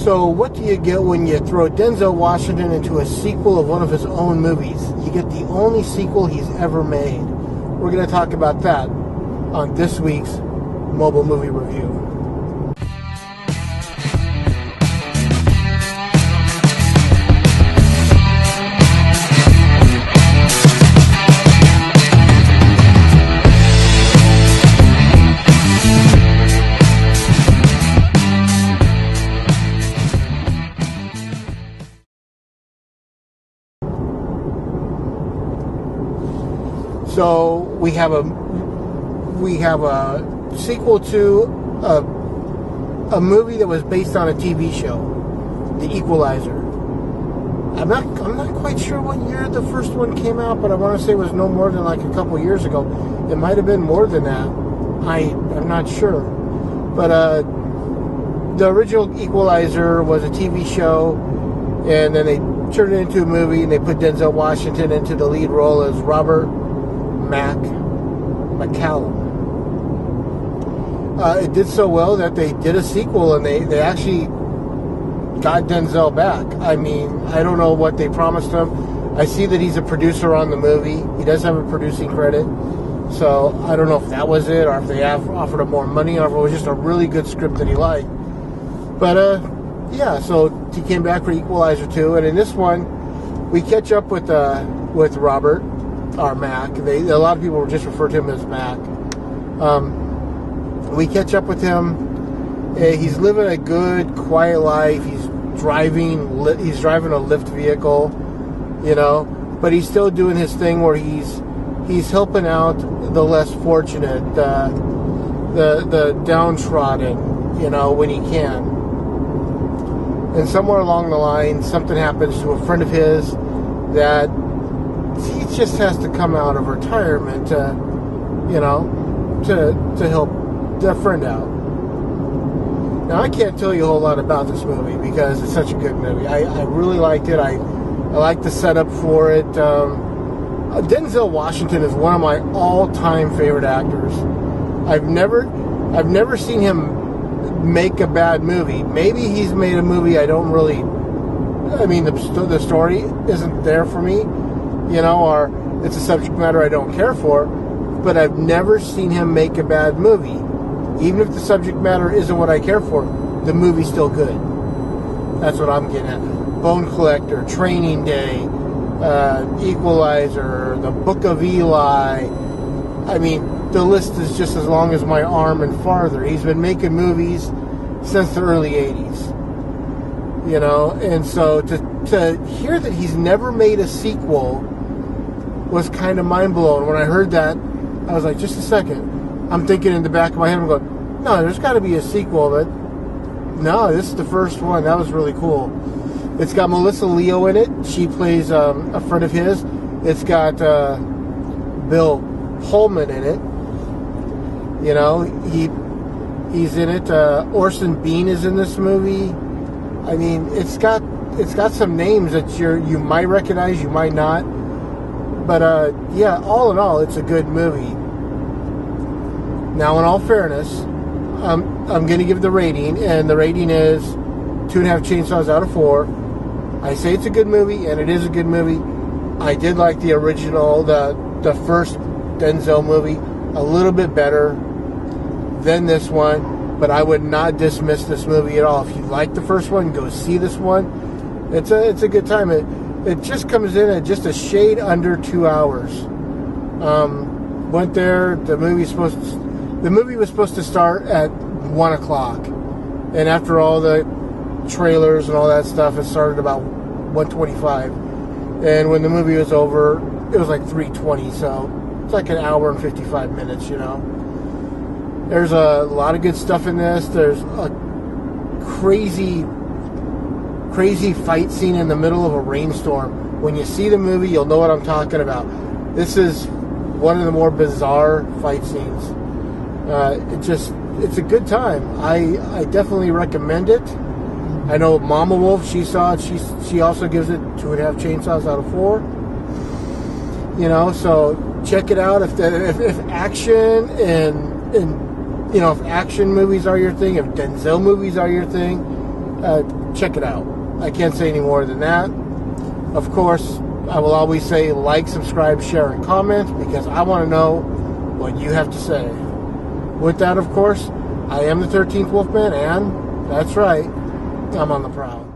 So what do you get when you throw Denzil Washington into a sequel of one of his own movies? You get the only sequel he's ever made. We're going to talk about that on this week's Mobile Movie Review. So we have a sequel to a movie that was based on a TV show, The Equalizer. I'm not quite sure what year the first one came out, but I want to say it was no more than like a couple years ago. It might have been more than that. I'm not sure. But the original Equalizer was a TV show, and then they turned it into a movie, and they put Denzil Washington into the lead role as Robert McCallum. It did so well that they did a sequel, and they actually got Denzil back. I mean, I don't know what they promised him. I see that he's a producer on the movie. He does have a producing credit. So I don't know if that was it, or if they have offered him more money, or if it was just a really good script that he liked. But yeah, so he came back for Equalizer 2, and in this one, we catch up with Robert, or Mac. A lot of people just refer to him as Mac. We catch up with him. He's living a good, quiet life. He's driving a Lyft vehicle, you know, but he's still doing his thing where he's helping out the less fortunate, the downtrodden, you know, when he can. And somewhere along the line, something happens to a friend of his that he just has to come out of retirement to help their friend out. Now, I can't tell you a whole lot about this movie because it's such a good movie. I really liked it. I liked the setup for it. Denzil Washington is one of my all-time favorite actors. I've never seen him make a bad movie. Maybe he's made a movie I don't really... I mean, the story isn't there for me, you know, or it's a subject matter I don't care for, but I've never seen him make a bad movie. Even if the subject matter isn't what I care for, the movie's still good. That's what I'm getting at. Bone Collector, Training Day, Equalizer, The Book of Eli. I mean, the list is just as long as my arm and farther. He's been making movies since the early 80s. You know, and so to hear that he's never made a sequel was kind of mind-blowing. When I heard that, I was like, just a second. I'm thinking in the back of my head, I'm going, no, there's got to be a sequel, but no, this is the first one. That was really cool. It's got Melissa Leo in it. She plays a friend of his. It's got Bill Pullman in it. You know, he's in it. Orson Bean is in this movie. I mean, it's got some names that you might recognize, you might not. But yeah, all in all, it's a good movie. Now, in all fairness, I'm going to give the rating, and the rating is 2.5 chainsaws out of 4. I say it's a good movie, and it is a good movie. I did like the original, the first Denzil movie, a little bit better than this one, but I would not dismiss this movie at all. If you like the first one, go see this one. It's a good time. It just comes in at just a shade under 2 hours. Went there. The movie was supposed to start at 1 o'clock, and after all the trailers and all that stuff, it started about 1:25. And when the movie was over, it was like 3:20. So it's like an hour and 55 minutes. You know, there's a lot of good stuff in this. There's a crazy fight scene in the middle of a rainstorm. When you see the movie, you'll know what I'm talking about. This is one of the more bizarre fight scenes. It's a good time. I definitely recommend it. I know Mama Wolf, she saw it. She also gives it 2.5 chainsaws out of 4. You know, so check it out. If action and you know, if action movies are your thing, if Denzel movies are your thing, check it out. I can't say any more than that. Of course, I will always say like, subscribe, share, and comment, because I want to know what you have to say. With that, of course, I am the 13th Wolfman, and that's right, I'm on the prowl.